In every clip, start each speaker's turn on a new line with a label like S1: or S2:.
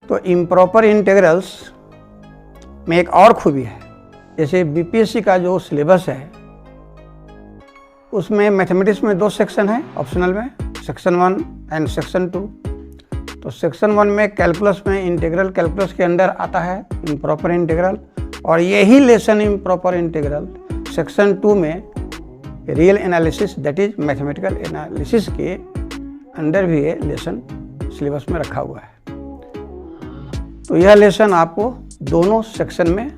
S1: तो improper integrals में एक और खूबी है, जैसे बीपीएससी का जो सिलेबस है उसमें मैथमेटिक्स में 2 सेक्शन है ऑप्शनल में, सेक्शन 1 एंड सेक्शन 2। तो सेक्शन 1 में कैलकुलस में इंटीग्रल कैलकुलस के अंडर आता है इम्प्रॉपर इंटीग्रल, और यही लेसन इम्प्रॉपर इंटीग्रल सेक्शन 2 में real analysis that is mathematical analysis के अंडर भी ये लेसन सिलेबस में रखा हुआ है। तो यह लेसन आपको दोनों सेक्शन में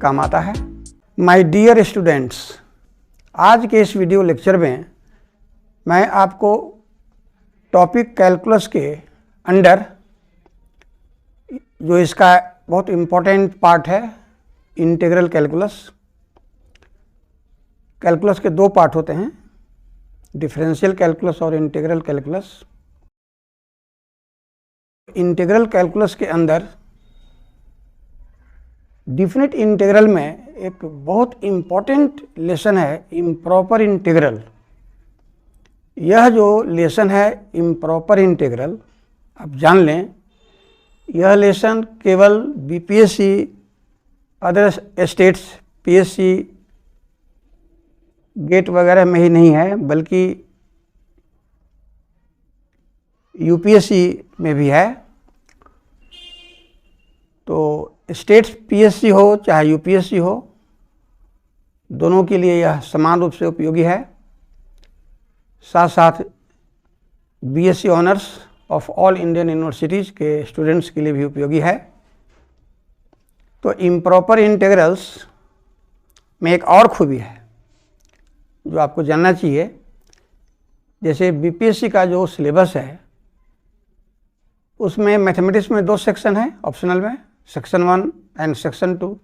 S1: काम आता है। माय डियर स्टूडेंट्स, आज के इस वीडियो लेक्चर में मैं आपको टॉपिक कैलकुलस के अंडर जो इसका बहुत इम्पोर्टेंट पार्ट है इंटीग्रल कैलकुलस। कैलकुलस के 2 पार्ट होते हैं, डिफरेंशियल कैलकुलस और इंटीग्रल कैलकुलस। इंटीग्रल कैलकुलस के अंदर डिफिनिट इंटीग्रल में एक बहुत इम्पोर्टेंट लेसन है इम्प्रॉपर इंटीग्रल। यह जो लेसन है इम्प्रॉपर इंटीग्रल, आप जान लें, यह लेसन केवल BPSC, other states PSC, GATE वगैरह में ही नहीं है, बल्कि यूपीएससी में भी है। तो स्टेट्स पीएससी हो चाहे यूपीएससी हो, दोनों के लिए यह समान रूप से उपयोगी है। साथ साथ BSc honours of all Indian universities के स्टूडेंट्स के लिए भी उपयोगी है। तो इम्प्रॉपर इंटीग्रल्स में एक और खूबी है जो आपको जानना चाहिए, जैसे बीपीएससी का जो सिलेबस है उसमें मैथमेटिक्स में 2 सेक्शन है ऑप्शनल में, सेक्शन 1 एंड सेक्शन 2।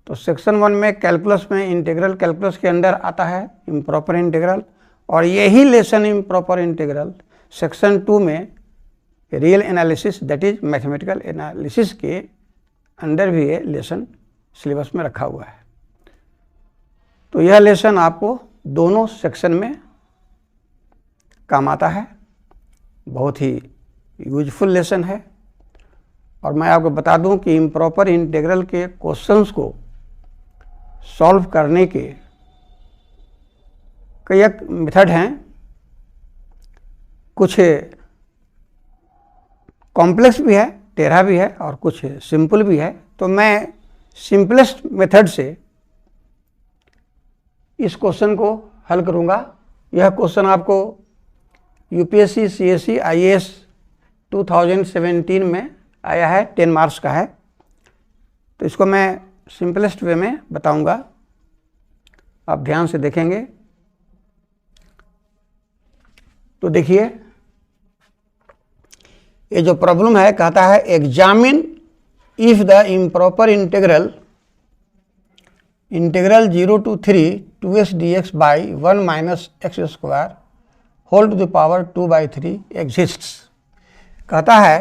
S1: तो सेक्शन 1 में कैलकुलस में इंटीग्रल कैलकुलस के अंडर आता है इम्प्रॉपर इंटीग्रल, और यही लेसन इम्प्रॉपर इंटीग्रल सेक्शन 2 में real analysis that is mathematical analysis के अंडर भी ये लेसन सिलेबस में रखा हुआ है। तो यह लेसन आपको दोनों सेक्शन में काम आता है, बहुत ही यूजफुल लेसन है। और मैं आपको बता दूं कि इम्प्रॉपर इंटीग्रल के क्वेश्चंस को सॉल्व करने के कई मेथड हैं, कुछ कॉम्प्लेक्स भी है, टेढ़ा भी है, और कुछ सिंपल भी है। तो मैं सिंपलेस्ट मेथड से इस क्वेश्चन को हल करूंगा। यह क्वेश्चन आपको यूपीएससी सीएससी आईएएस 2017 में आया है, 10 मार्क्स का है। तो इसको मैं सिंपलेस्ट वे में बताऊंगा, आप ध्यान से देखेंगे तो देखिए, ये जो प्रॉब्लम है कहता है examine if the improper integral 0 to 3 2x dx by 1 minus x square whole to the power 2/3 exists। कहता है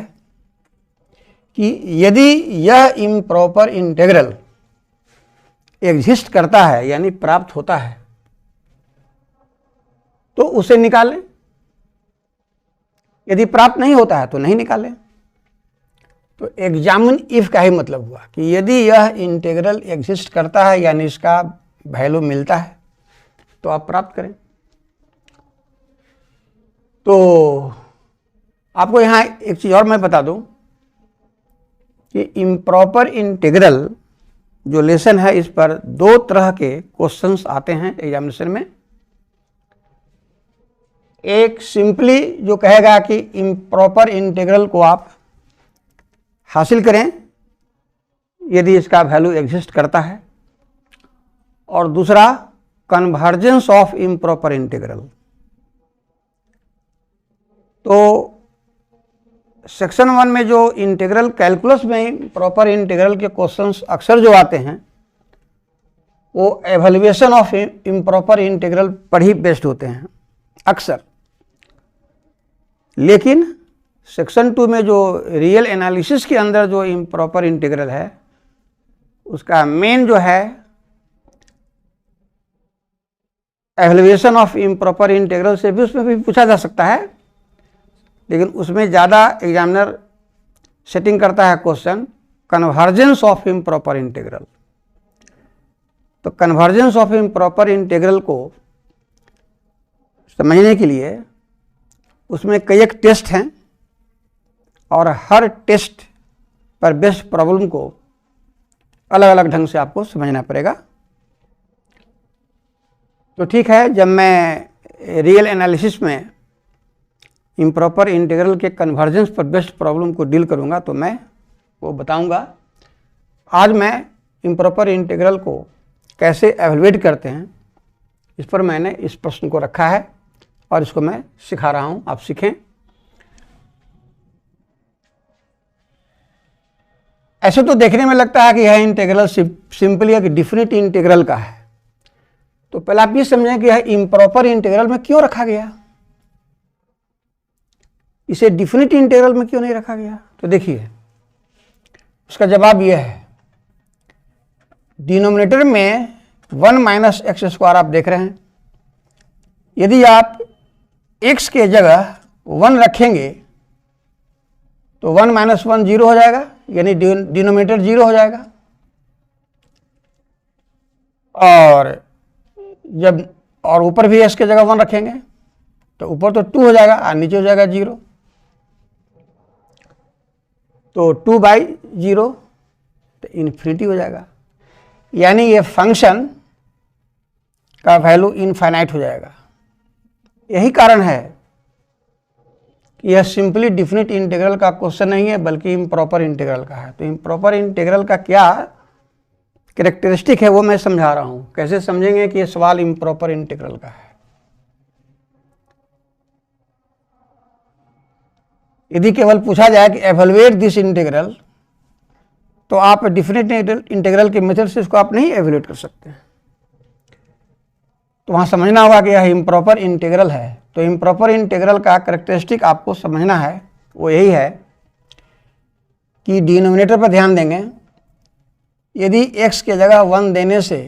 S1: कि यदि यह इम्प्रॉपर इंटीग्रल एग्जिस्ट करता है, यानी प्राप्त होता है, तो उसे निकालें। यदि प्राप्त नहीं होता है तो नहीं निकालें। तो एग्जामिन इफ का ही मतलब हुआ कि यदि यह इंटीग्रल एग्जिस्ट करता है, यानी इसका वैल्यू मिलता है, तो आप प्राप्त करें। तो आपको यहाँ एक चीज़ और मैं बता दूं कि इम्प्रॉपर इंटीग्रल जो लेसन है, इस पर 2 तरह के क्वेश्चंस आते हैं एग्जामिनेशन में। एक सिंपली जो कहेगा कि इम्प्रॉपर इंटीग्रल को आप हासिल करें यदि इसका वैल्यू एग्जिस्ट करता है, और दूसरा कन्वर्जेंस ऑफ इम्प्रॉपर इंटीग्रल। तो सेक्शन 1 में जो इंटीग्रल कैलकुलस में प्रॉपर इंटीग्रल के क्वेश्चंस अक्सर जो आते हैं वो एवल्यूएशन ऑफ इम्प्रॉपर इंटीग्रल पर ही बेस्ड होते हैं अक्सर। लेकिन सेक्शन 2 में जो रियल एनालिसिस के अंदर जो इम्प्रॉपर इंटीग्रल है, उसका मेन जो है एवल्यूएशन ऑफ इम्प्रॉपर इंटीग्रल से भी उसमें भी पूछा जा सकता है, लेकिन उसमें ज़्यादा एग्जामिनर सेटिंग करता है question convergence of improper integral. तो कन्वर्जेंस ऑफ इम्प्रॉपर इंटीग्रल को समझने के लिए उसमें कई एक टेस्ट हैं और हर टेस्ट पर बेस्ड प्रॉब्लम को अलग अलग ढंग से आपको समझना पड़ेगा। तो ठीक है, जब मैं रियल एनालिसिस में इम्प्रॉपर इंटीग्रल के कन्वर्जेंस पर बेस्ड प्रॉब्लम को डील करूंगा तो मैं वो बताऊंगा। आज मैं इम्प्रॉपर इंटीग्रल को कैसे एवेलुएट करते हैं इस पर मैंने इस प्रश्न को रखा है और इसको मैं सिखा रहा हूं, आप सीखें। ऐसे तो देखने में लगता है कि यह इंटीग्रल सिंपली एक डिफिनिट इंटीग्रल का है। तो पहले आप ये समझें कि यह इम्प्रॉपर इंटीग्रल में क्यों रखा गया, इसे डिफिनिट इंटीग्रल में क्यों नहीं रखा गया। तो देखिए उसका जवाब यह है, डिनोमिनेटर में 1 माइनस एक्स स्क्वायर आप देख रहे हैं। यदि आप x के जगह 1 रखेंगे तो 1 माइनस 1 जीरो हो जाएगा, यानी डिनोमिनेटर जीरो हो जाएगा। और ऊपर भी x के जगह 1 रखेंगे तो ऊपर तो 2 हो जाएगा और नीचे हो जाएगा 0। तो 2/0 तो इन्फिनिटी हो जाएगा, यानी ये फंक्शन का वैल्यू इनफाइनाइट हो जाएगा। यही कारण है कि यह सिंपली डिफिनिट इंटीग्रल का क्वेश्चन नहीं है बल्कि इम्प्रॉपर इंटीग्रल का है। तो इम्प्रॉपर इंटीग्रल का क्या कैरेक्टरिस्टिक है वो मैं समझा रहा हूं। कैसे समझेंगे कि यह सवाल इम्प्रॉपर इंटीग्रल का है। यदि केवल पूछा जाए कि एवेलुएट दिस इंटीग्रल, तो आप डिफिनिट इंटीग्रल के मेथड से इसको आप नहीं एवेलुएट कर सकते। तो वहाँ समझना होगा कि यह इम्प्रॉपर इंटीग्रल है। तो इम्प्रॉपर इंटीग्रल का कैरेक्टरिस्टिक आपको समझना है, वो यही है कि डिनोमिनेटर पर ध्यान देंगे। यदि x के जगह 1 देने से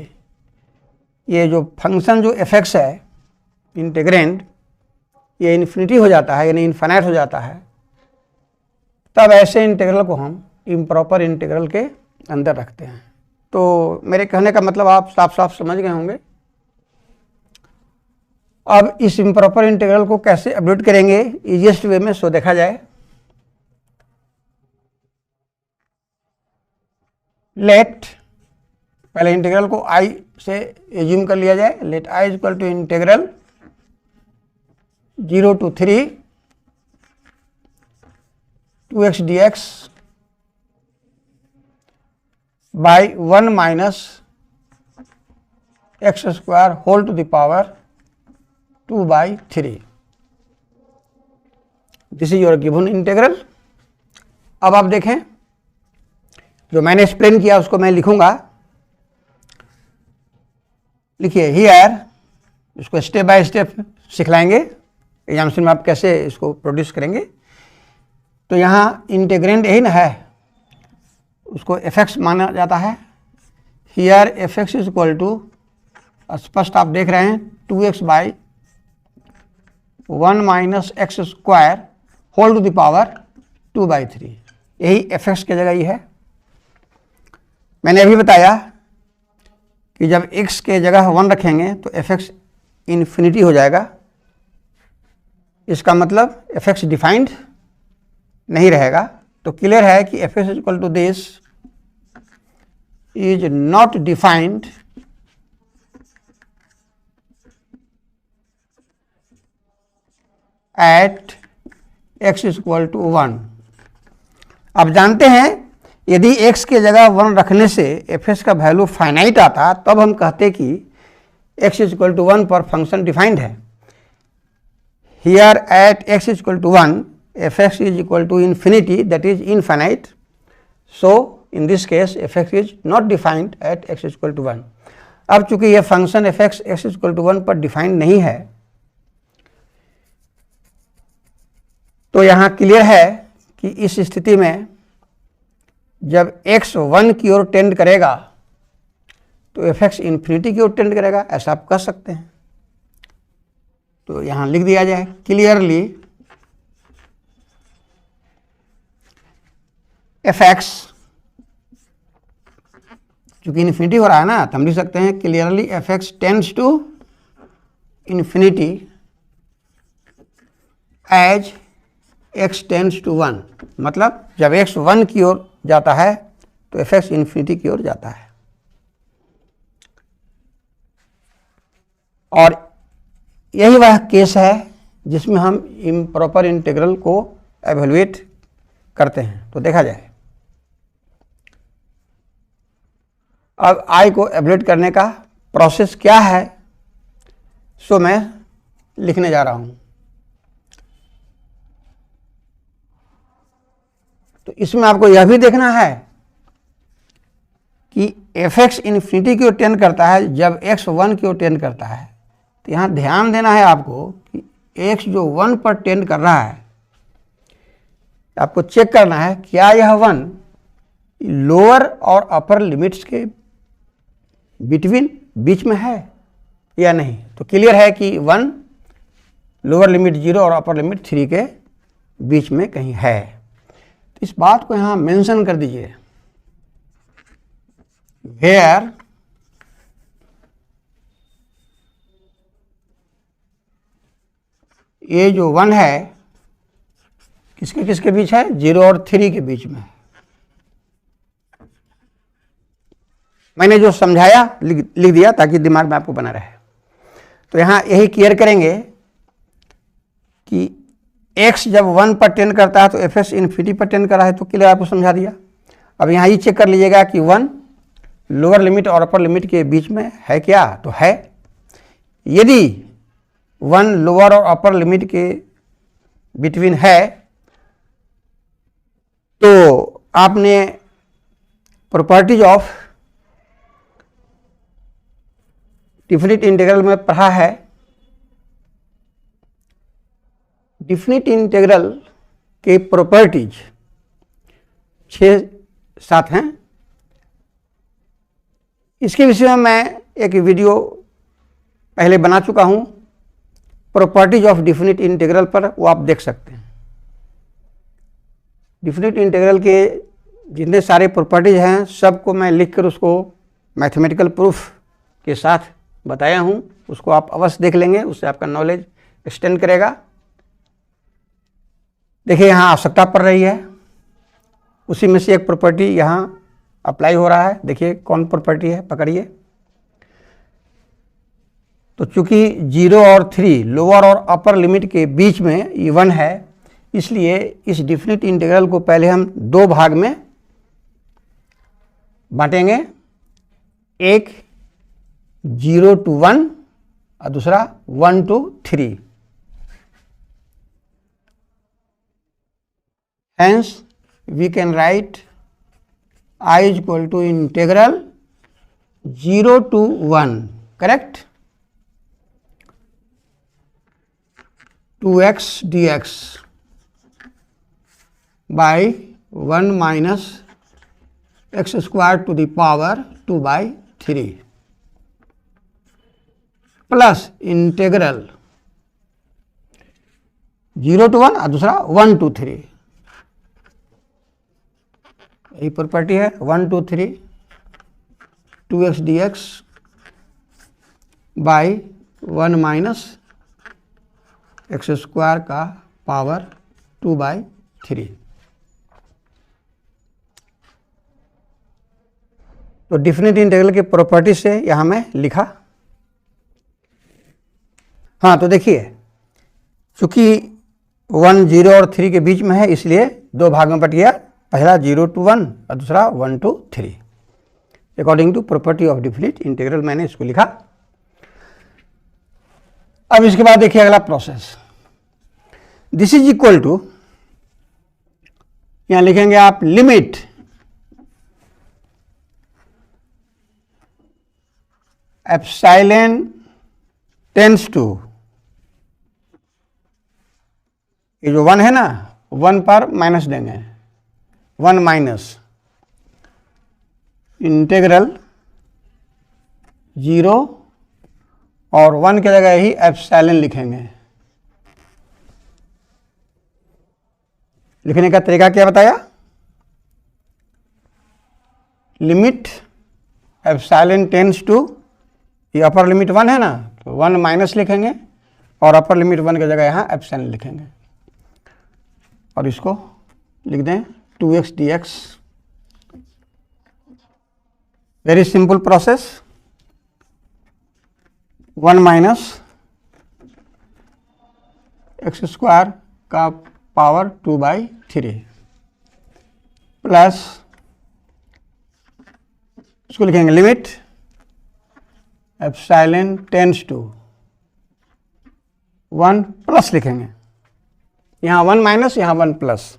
S1: ये जो फंक्शन जो fx है इंटीग्रेंड, ये इन्फिनिटी हो जाता है, यानी इनफाइनाइट हो जाता है, तब ऐसे इंटीग्रल को हम इम्प्रॉपर इंटीग्रल के अंदर रखते हैं। तो मेरे कहने का मतलब आप साफ साफ समझ गए होंगे। अब इस इम्प्रॉपर इंटीग्रल को कैसे एवेलुएट करेंगे इजीएस्ट वे में, सो देखा जाए। लेट पहले इंटीग्रल को i से एज्यूम कर लिया जाए। Let i equal to integral 0 to 3 2x dx by 1 minus x square whole to the power 2/3। This is your given integral. अब आप देखें, जो मैंने एक्सप्लेन किया उसको मैं लिखूंगा। लिखिए हियर, इसको स्टेप बाय स्टेप सिखलाएंगे एग्जामिनेशन में, आप कैसे इसको प्रोड्यूस करेंगे। तो यहाँ इंटीग्रेंड यही ना है, उसको fx माना जाता है। Here fx is equal to, स्पष्ट आप देख रहे हैं, 2x by 1 minus x square whole to the power 2/3। यही fx की जगह ही है। मैंने अभी बताया कि जब x के जगह 1 रखेंगे तो fx इन्फिनिटी हो जाएगा। इसका मतलब fx डिफाइंड नहीं रहेगा। तो क्लियर है कि fx is equal to this is not defined at x is equal to 1। आप जानते हैं यदि x के जगह 1 रखने से fx का वैल्यू फाइनाइट आता तब हम कहते कि x इज इक्वल टू 1 पर फंक्शन डिफाइंड है। Here at x is equal to 1 fx is equal to infinity, that is infinite. So in this case fx is not defined at x is equal to 1। अब चूंकि यह function fx x is equal to 1 पर defined नहीं है, तो यहाँ clear है कि इस स्थिति में जब x 1 की ओर टेंड करेगा तो fx इन्फिनिटी की ओर टेंड करेगा, ऐसा आप कह सकते हैं। तो यहाँ लिख दिया जाए क्लियरली एफ एक्स, चूंकि इन्फिनिटी हो रहा है ना, तो हम लिख सकते हैं clearly f x tends to infinity as x tends to 1। मतलब जब एक्स 1 की ओर जाता है तो एफ एक्स इन्फिनिटी की ओर जाता है। और यही वह केस है जिसमें हम इम्प्रॉपर इंटीग्रल को एवेलुएट करते हैं। तो देखा जाए, अब आई को एवेलुएट करने का प्रोसेस क्या है, सो मैं लिखने जा रहा हूं। तो इसमें आपको यह भी देखना है कि एफ एक्स इन्फिनिटी की ओर टेंड करता है जब एक्स 1 की ओर टेंड करता है। तो यहाँ ध्यान देना है आपको कि एक्स जो 1 पर टेंड कर रहा है, आपको चेक करना है क्या यह 1 लोअर और अपर लिमिट्स के बीच में है या नहीं। तो क्लियर है कि 1 लोअर लिमिट 0 और अपर लिमिट 3 के बीच में कहीं है। तो इस बात को यहाँ मेंशन कर दीजिए, वेयर ये जो 1 है किसके किसके बीच है, 0 और 3 के बीच में। मैंने जो समझाया लिख दिया ताकि दिमाग में आपको बना रहे। तो यहाँ यही क्लियर करेंगे कि x जब 1 पर टेंड करता है तो एफ एक्स इन्फिनिटी पर टेंड कर रहा है, तो क्लियर आपको समझा दिया। अब यहाँ ये चेक कर लीजिएगा कि 1 लोअर लिमिट और अपर लिमिट के बीच में है क्या, तो है। यदि 1 लोअर और अपर लिमिट के बिटवीन है तो आपने प्रॉपर्टीज ऑफ डिफिनिट इंटीग्रल में पढ़ा है। डिफिनिट इंटीग्रल के प्रॉपर्टीज 6-7 हैं। इसके विषय में मैं एक वीडियो पहले बना चुका हूं, प्रॉपर्टीज ऑफ डिफिनिट इंटीग्रल पर, वो आप देख सकते हैं। डिफिनिट इंटीग्रल के जितने सारे प्रॉपर्टीज हैं सबको मैं लिखकर उसको मैथमेटिकल प्रूफ के साथ बताया हूं, उसको आप अवश्य देख लेंगे, उससे आपका नॉलेज एक्सटेंड करेगा। देखिए यहाँ आवश्यकता पड़ रही है, उसी में से एक प्रॉपर्टी यहाँ अप्लाई हो रहा है। देखिए कौन प्रॉपर्टी है, पकड़िए। तो चूंकि 0 और 3 लोअर और अपर लिमिट के बीच में ये 1 है, इसलिए इस डिफिनिट इंटीग्रल को पहले हम 2 भाग में बांटेंगे, एक 0 to 1 और दूसरा 1 to 3। Hence we can write I is equal to integral 0 to 1, correct, 2x dx by 1 minus x square to the power 2 by 3 plus integral 0 to 1 और दूसरा 1 to 3। यही प्रॉपर्टी है 1 to 3 2x dx by 1 minus x square का power 2 by 3। तो definite integral के property से यहां मैं लिखा। हाँ, तो देखिए चूंकि 1 0 और 3 के बीच में है, इसलिए 2 भाग में बट गया, पहला 0 to 1 और दूसरा 1 to 3। According to property of definite integral मैंने इसको लिखा। अब इसके बाद देखिए अगला process, this is equal to, यहां लिखेंगे आप लिमिट एप्सिलॉन टेंड्स टू, ये जो 1 है ना, 1 पर माइनस देंगे, 1 माइनस इंटीग्रल 0 और 1 की जगह ही एप्सिलॉन लिखेंगे। लिखने का तरीका क्या बताया, लिमिट एप्सिलॉन टेंड्स टू, ये अपर लिमिट 1 है ना, तो 1 माइनस लिखेंगे और अपर लिमिट 1 की जगह यहाँ एप्सिलॉन लिखेंगे और इसको लिख दें 2x dx। Very simple process. 1 minus x square का पावर 2/3 प्लस इसको लिखेंगे limit epsilon tends to 1 plus लिखेंगे, यहाँ 1 माइनस यहाँ 1 प्लस।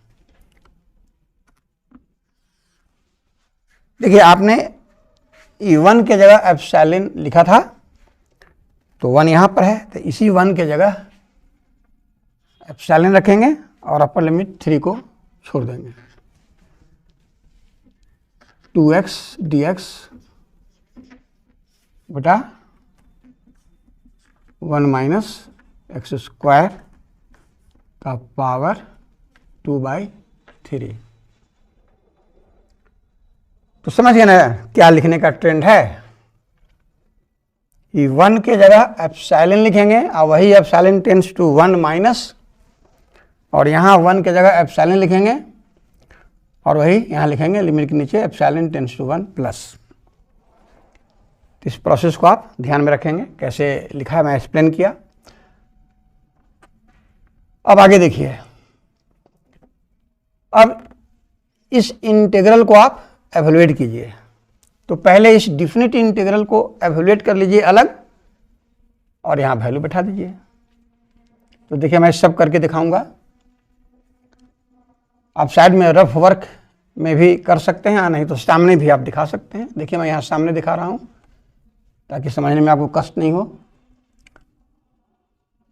S1: देखिए आपने E1 के जगह एप्सिलॉन लिखा था तो 1 यहाँ पर है, तो इसी 1 के जगह एप्सिलॉन रखेंगे और अपर लिमिट 3 को छोड़ देंगे। 2x dx बटा 1 माइनस एक्स स्क्वायर का पावर 2/3। तो समझ गए ना क्या लिखने का ट्रेंड है। E1 के जगह एप्सिलॉन लिखेंगे और वही एप्सिलॉन टेंड्स टू 1 माइनस, और यहाँ 1 के जगह एप्सिलॉन लिखेंगे और वही यहाँ लिखेंगे लिमिट के नीचे एप्सिलॉन टेंड्स टू 1 प्लस। इस प्रोसेस को आप ध्यान में रखेंगे, कैसे लिखा है मैं एक्सप्लेन किया। अब आगे देखिए, अब इस इंटीग्रल को आप एवेलुएट कीजिए। तो पहले इस डिफिनिट इंटीग्रल को एवेलुएट कर लीजिए अलग और यहाँ वैल्यू बैठा दीजिए। तो देखिए मैं सब करके दिखाऊंगा, आप साइड में रफ वर्क में भी कर सकते हैं, नहीं तो सामने भी आप दिखा सकते हैं। देखिए मैं यहाँ सामने दिखा रहा हूँ ताकि समझने में आपको कष्ट नहीं हो।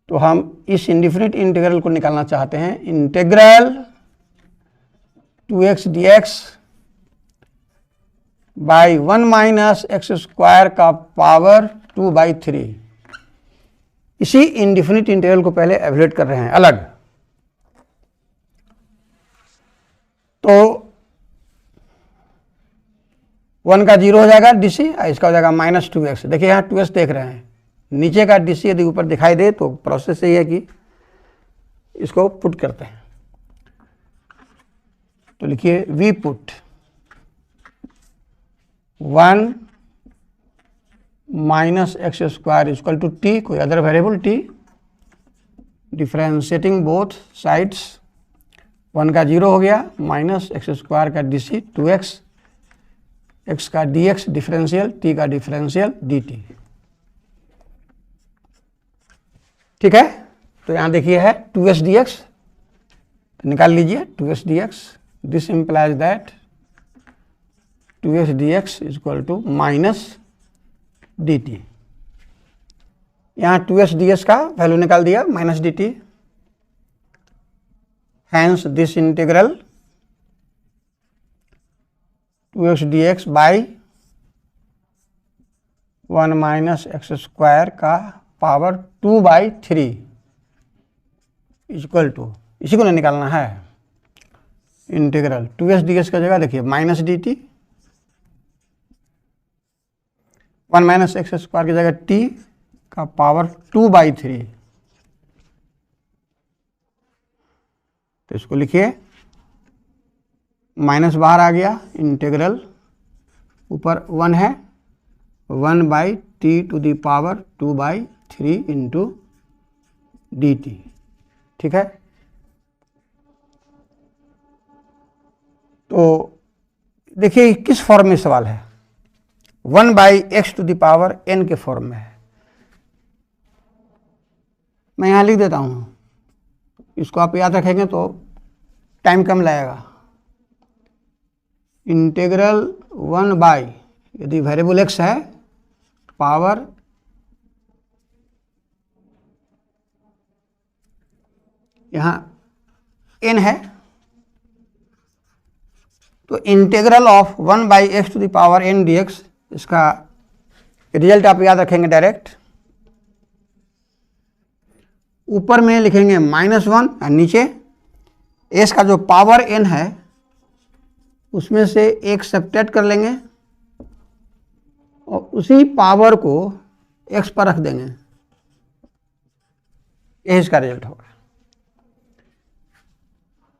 S1: तो हम इस इंडिफिनिट इंटीग्रल को निकालना चाहते हैं। Integral 2x dx by 1 minus x square का पावर 2/3। इसी इंडिफिनिट इंटीग्रल को पहले एवेलुएट कर रहे हैं अलग। तो 1 का 0 हो जाएगा डीसी, इसका हो जाएगा -2x। देखिए यहाँ 2x देख रहे हैं, नीचे का डीसी यदि ऊपर दिखाई दे तो प्रोसेस यही है कि इसको पुट करते हैं। तो लिखिए we put 1 minus x square equal to t, कोई other variable t, differentiating both sides. 1 का 0 हो गया, माइनस एक्स स्क्वायर का डीसी 2x, x का dx डिफरेंशियल, t का डिफरेंशियल dt। ठीक है, तो यहाँ देखिए है 2s dx, तो निकाल लीजिए 2s dx। This implies that 2s dx is equal to minus dt। यहाँ 2s ds का वैल्यू निकाल दिया minus dt। Hence this integral 2x dx by 1 minus x square का पावर 2/3 इक्वल टू, इसी को निकालना है। इंटीग्रल 2s ds का जगह देखिए minus dt, 1 minus x square की जगह t का पावर 2/3। तो इसको लिखिए, माइनस बाहर आ गया, इंटीग्रल ऊपर 1 है, 1/t to the power 2/3 into dt। ठीक है, तो देखिए किस फॉर्म में सवाल है, 1/x to the power n के फॉर्म में है। मैं यहाँ लिख देता हूँ, इसको आप याद रखेंगे तो टाइम कम लगेगा। इंटीग्रल 1 बाई, यदि वेरिएबल x है, पावर यहाँ n है, तो integral of 1/x to the power n dx, इसका रिजल्ट आप याद रखेंगे डायरेक्ट। ऊपर में लिखेंगे -1 और नीचे s का जो पावर n है उसमें से एक सब्ट्रैक्ट कर लेंगे और उसी पावर को x पर रख देंगे, यही इसका रिजल्ट होगा।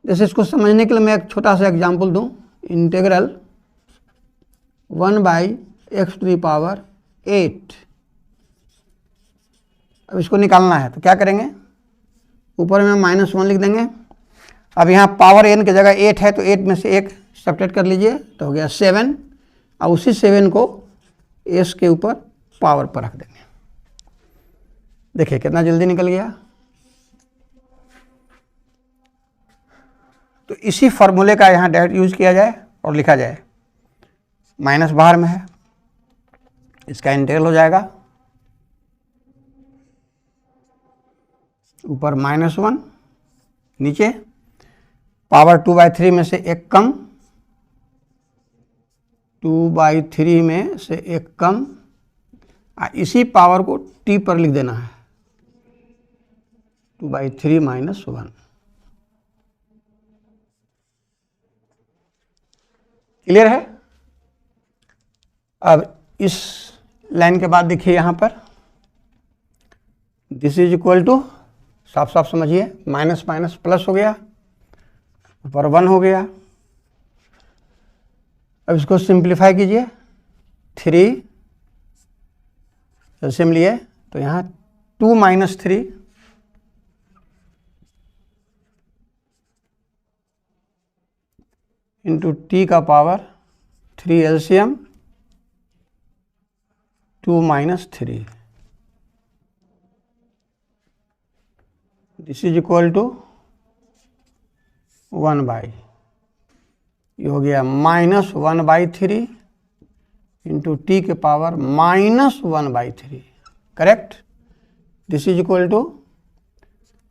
S1: जैसे इसको समझने के लिए मैं एक छोटा सा एग्जांपल दूं, इंटीग्रल 1/x⁸। अब इसको निकालना है तो क्या करेंगे, ऊपर में -1 लिख देंगे। अब यहाँ पावर n की जगह 8 है तो 8 में से 1 सब्ट्रैक्ट कर लीजिए तो हो गया 7, और उसी 7 को s के ऊपर पावर पर रख देंगे। देखिए कितना जल्दी निकल गया। तो इसी फॉर्मूले का यहाँ डायरेक्ट यूज किया जाए और लिखा जाए, माइनस बाहर में है, इसका इंटीग्रल हो जाएगा ऊपर -1, नीचे पावर 2/3 में से 1 कम, 2/3 में से 1 कम, इसी पावर को t पर लिख देना है, 2/3 - 1। क्लियर है। अब इस लाइन के बाद देखिए यहाँ पर दिस इज इक्वल टू, साफ साफ समझिए, माइनस माइनस प्लस हो गया, ऊपर 1 हो गया। अब इसको सिंप्लीफाई कीजिए, 3 एलसीएम लिए तो यहाँ 2 - 3 इंटू टी का power 3 LCM 2 - 3, this is equal to 1/, ये हो गया -1/3 इंटू टी के power -1/3, correct. This is equal to,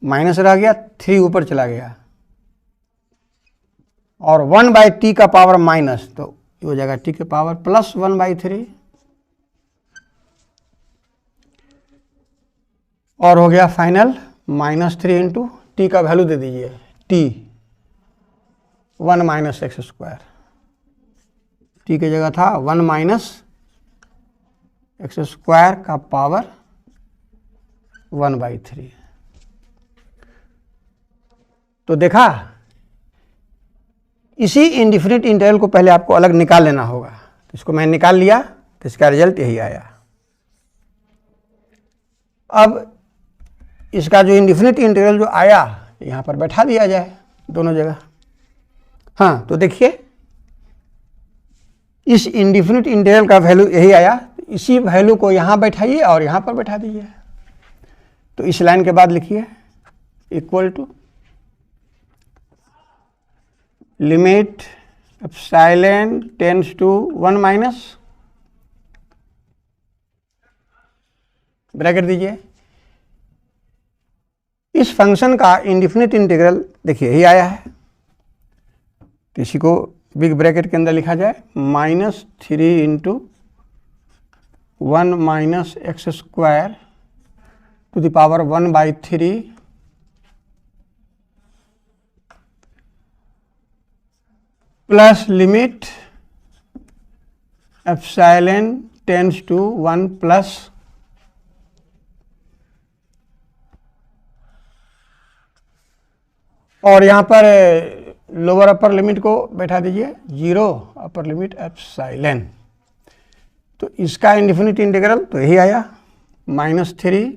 S1: minus रह गया, 3 ऊपर चला गया, और 1/t का पावर माइनस, तो ये हो जाएगा t के पावर प्लस 1/3, और हो गया फाइनल -3 इंटू टी का वैल्यू दे दीजिए, t 1 - x², टी की जगह था 1 - x² का पावर 1/3। तो देखा, इसी इंडिफिनिट इंटीग्रल को पहले आपको अलग निकाल लेना होगा, तो इसको मैंने निकाल लिया तो इसका रिजल्ट यही आया। अब इसका जो इंडिफिनिट इंटीग्रल जो आया यहाँ पर बैठा दिया जाए दोनों जगह। हाँ, तो देखिए इस इंडिफिनिट इंटीग्रल का वैल्यू यही आया, इसी वैल्यू को यहाँ बैठाइए और यहाँ पर बैठा दीजिए। तो इस लाइन के बाद लिखिए equal to limit epsilon tends to 1 - bracket दीजिए। इस फंक्शन का इंडिफिनिट इंटीग्रल देखिए यही आया है, तो इसी को बिग ब्रैकेट के अंदर लिखा जाए, -3 into 1 - x² to the power 1/3 plus limit epsilon tends to 1 plus और यहाँ पर लोअर अपर लिमिट को बैठा दीजिए 0, अपर लिमिट एप्सिलॉन। तो इसका इंडिफिनिट इंटीग्रल तो यही आया, -3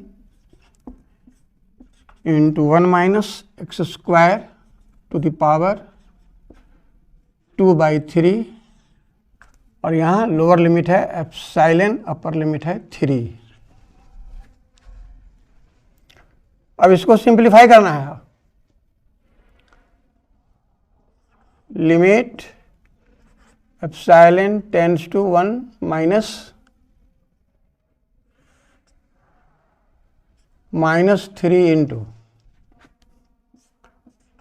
S1: into 1 - x² to the power 2/3, और यहाँ लोअर लिमिट है एप्सिलॉन, अपर लिमिट है 3। अब इसको सिंप्लीफाई करना है, limit epsilon tends to 1 -3 into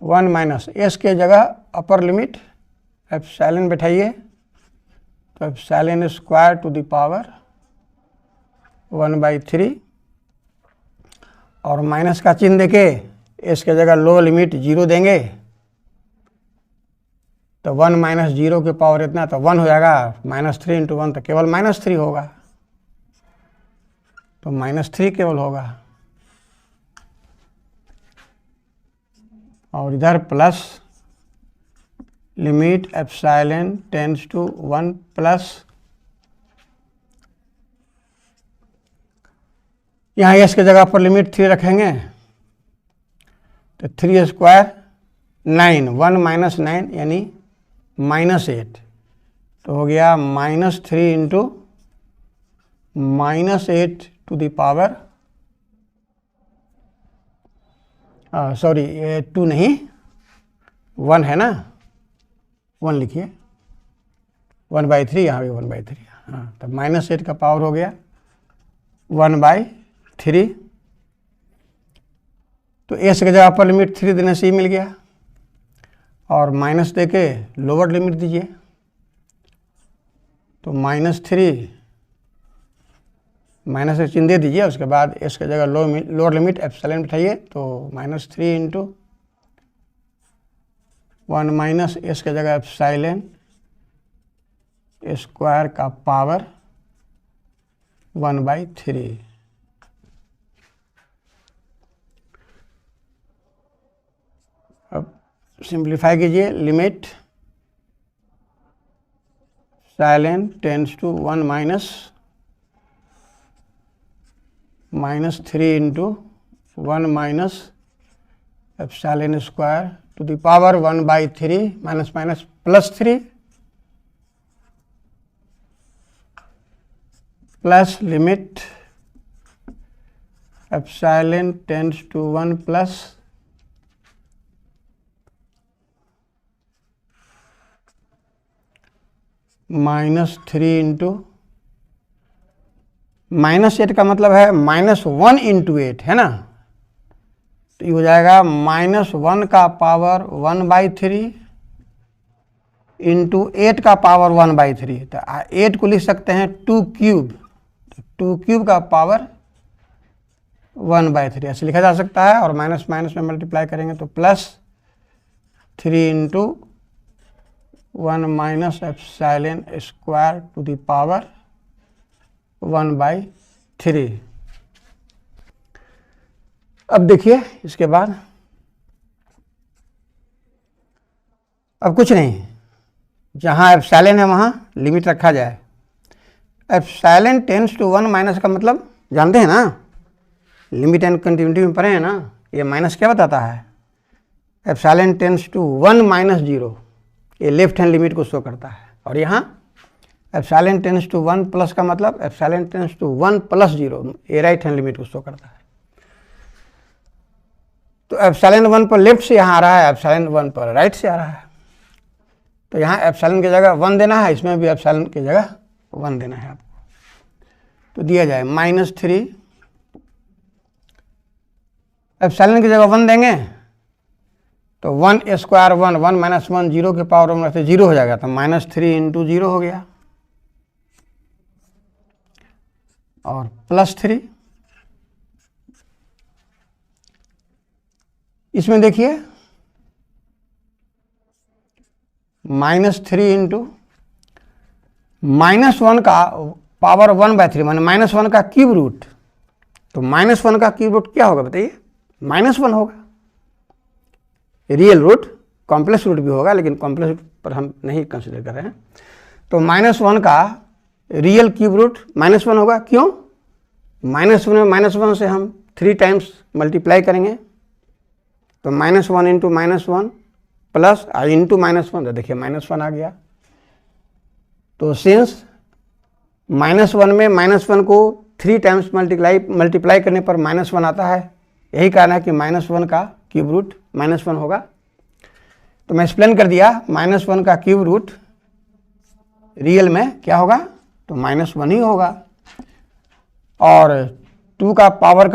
S1: 1 - s के जगह अपर लिमिट एप्सिलॉन बैठाइए, तो एप्सिलॉन² टू द पावर 1/3, और माइनस का चिन्ह देके एस के जगह लो लिमिट 0 देंगे, तो 1 - 0 के पावर इतना, तो 1 हो जाएगा, -3 इंटू 1 तो केवल -3 होगा, तो -3 केवल होगा, और इधर plus limit epsilon tends to 1 plus, यहाँ एस की जगह पर लिमिट 3 रखेंगे तो 3 स्क्वायर 9, 1 माइनस 9 यानी -8, तो हो गया -3 into -8 to the power, sorry 2 नहीं 1 है ना, 1 लिखिए, 1/3, यहाँ भी 1/3, हाँ, तो -8 का पावर हो गया 1/3, तो एस की जगह पर लिमिट 3 देने से ही मिल गया, और माइनस दे के लोअर लिमिट दीजिए, तो -3 माइनस का चिन्ह दे दीजिए, उसके बाद एस की जगह लोअर लिमिट एप्सिलॉन बिठाइए, तो -3 इंटू 1 माइनस एस की जगह एप्सिलॉन स्क्वायर का पावर 1/3। अब सिंप्लीफाई कीजिए, limit epsilon tends to 1 -3 into 1 minus epsilon square to the power 1/3 minus minus +3 plus limit epsilon tends to 1 plus -3 into -8 का मतलब है -1 इंटू 8 है ना, तो ये हो जाएगा -1 का पावर 1/3 इंटू 8 का पावर 1/3, तो 8 को लिख सकते हैं 2 क्यूब, तो 2 क्यूब का पावर 1/3 ऐसे लिखा जा सकता है, और माइनस माइनस में मल्टीप्लाई करेंगे तो +3 into 1 minus epsilon square to the power 1/3। अब देखिए इसके बाद, अब कुछ नहीं, जहाँ एप्सिलॉन है वहाँ लिमिट रखा जाए। एप्सिलॉन टेंड्स टू 1 माइनस का मतलब जानते हैं ना, लिमिट एंड कंटिन्यूटी में पढ़े हैं ना, ये माइनस क्या बताता है, एप्सिलॉन टेंड्स टू 1 माइनस 0, ये लेफ्ट हैंड लिमिट को शो करता है, और यहाँ एप्सिलॉन टेंड्स टू 1 प्लस का मतलब एप्सिलॉन टेंड्स टू 1 + 0, ये राइट हैंड लिमिट को शो करता है। तो एप्सिलॉन 1 पर लेफ्ट से यहाँ आ रहा है, एप्सिलॉन 1 पर राइट से आ रहा है, तो यहाँ एप्सिलॉन की जगह 1 देना है, इसमें भी एप्सिलॉन की जगह 1 देना है आपको, तो दिया जाए -3, एप्सिलॉन की जगह 1 देंगे तो 1 स्क्वायर 1, 1 माइनस 1 0 के पावर 1 से 0 हो जाएगा, तो -3 इंटू 0 हो गया, और +3, इसमें देखिए -3 इंटू -1 का पावर 1/3 माने -1 का क्यूब रूट, तो -1 का क्यूब रूट क्या होगा बताइए, -1 होगा, रियल रूट, कॉम्प्लेक्स रूट भी होगा, लेकिन कॉम्प्लेक्स रूट पर हम नहीं कंसिडर कर रहे हैं, तो -1 का रियल क्यूब रूट -1 होगा, क्यों, -1 से हम 3 टाइम्स मल्टीप्लाई करेंगे, तो -1 इंटू -1 प्लस इंटू -1, तो देखिए -1 आ गया, तो सिंस -1 में -1 को 3 टाइम्स मल्टीप्लाई करने पर -1 आता है, यही कारण है कि -1 का क्यूब रूट -1 होगा। तो मैं एक्सप्लेन कर दिया, -1 का क्यूब रूट रियल में क्या होगा, तो -1 ही होगा, और 2 का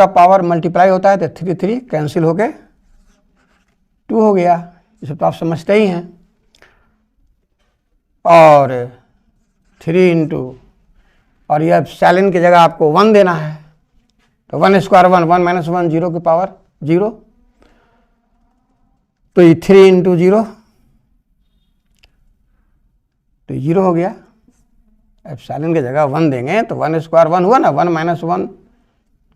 S1: पावर मल्टीप्लाई होता है तो 3 कैंसिल हो गए 2 हो गया, इसे तो आप समझते ही हैं, और 3 इंटू, और यह एप्सिलॉन की जगह आपको 1 देना है, तो 1 स्क्वायर 1, 1 माइनस 1 0 की पावर 0, तो ये 3 इंटू 0, तो 0 हो गया, एप्सिलॉन की जगह 1 देंगे तो 1 स्क्वायर 1 हुआ ना, 1 माइनस 1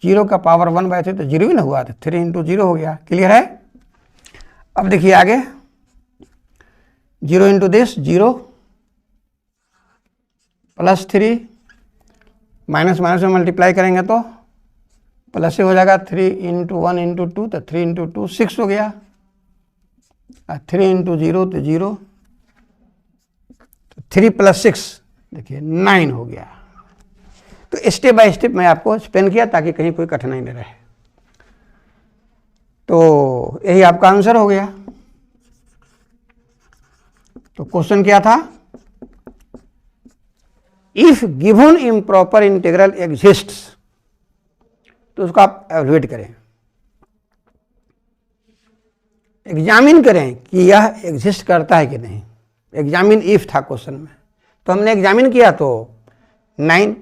S1: 0 का पावर 1/3 तो 0 ही ना हुआ, तो 3 × 0 हो गया। क्लियर है? अब देखिए आगे, 0 × दिस 0 प्लस 3 माइनस माइनस में मल्टीप्लाई करेंगे तो प्लस से हो जाएगा। 3 × 1 × 2 तो 3 × 2 6 हो गया। 3 × 0 तो 0, 3 + 6 देखिए 9 हो गया। तो स्टेप बाय स्टेप मैं आपको एक्सप्लेन किया ताकि कहीं कोई कठिनाई न रहे। तो यही आपका आंसर हो गया। तो क्वेश्चन क्या था? If given improper integral exists, तो उसको आप एवेलुएट करें, एग्जामिन करें कि यह एग्जिस्ट करता है कि नहीं। एग्जामिन इफ था क्वेश्चन में, तो हमने एग्जामिन किया तो 9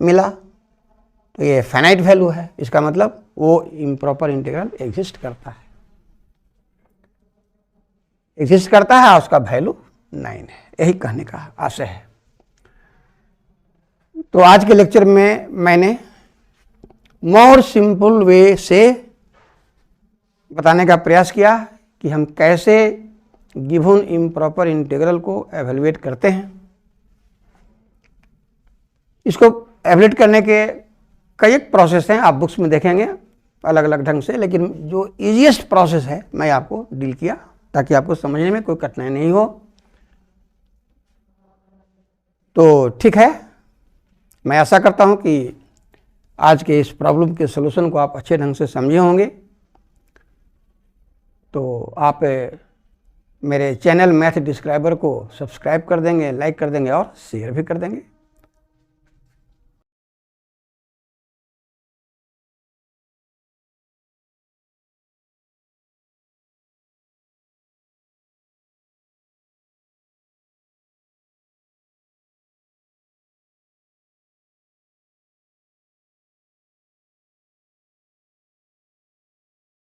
S1: मिला, तो ये फाइनाइट वैल्यू है। इसका मतलब वो इम्प्रॉपर इंटीग्रल एग्जिस्ट करता है, एग्जिस्ट करता है और उसका वैल्यू 9 है। यही कहने का आशय है। तो आज के लेक्चर में मैंने मोर सिंपल वे से बताने का प्रयास किया कि हम कैसे गिवन इम्प्रॉपर इंटीग्रल को एवेलुएट करते हैं। इसको एवेलुएट करने के कई एक प्रोसेस हैं, आप बुक्स में देखेंगे अलग अलग ढंग से, लेकिन जो इजीएस्ट प्रोसेस है मैं आपको डील किया ताकि आपको समझने में कोई कठिनाई नहीं हो। तो ठीक है, मैं आशा करता हूं कि आज के इस प्रॉब्लम के सलूशन को आप अच्छे ढंग से समझे होंगे। तो आप मेरे चैनल मैथ डिस्क्राइबर को सब्सक्राइब कर देंगे, लाइक कर देंगे और शेयर भी कर देंगे।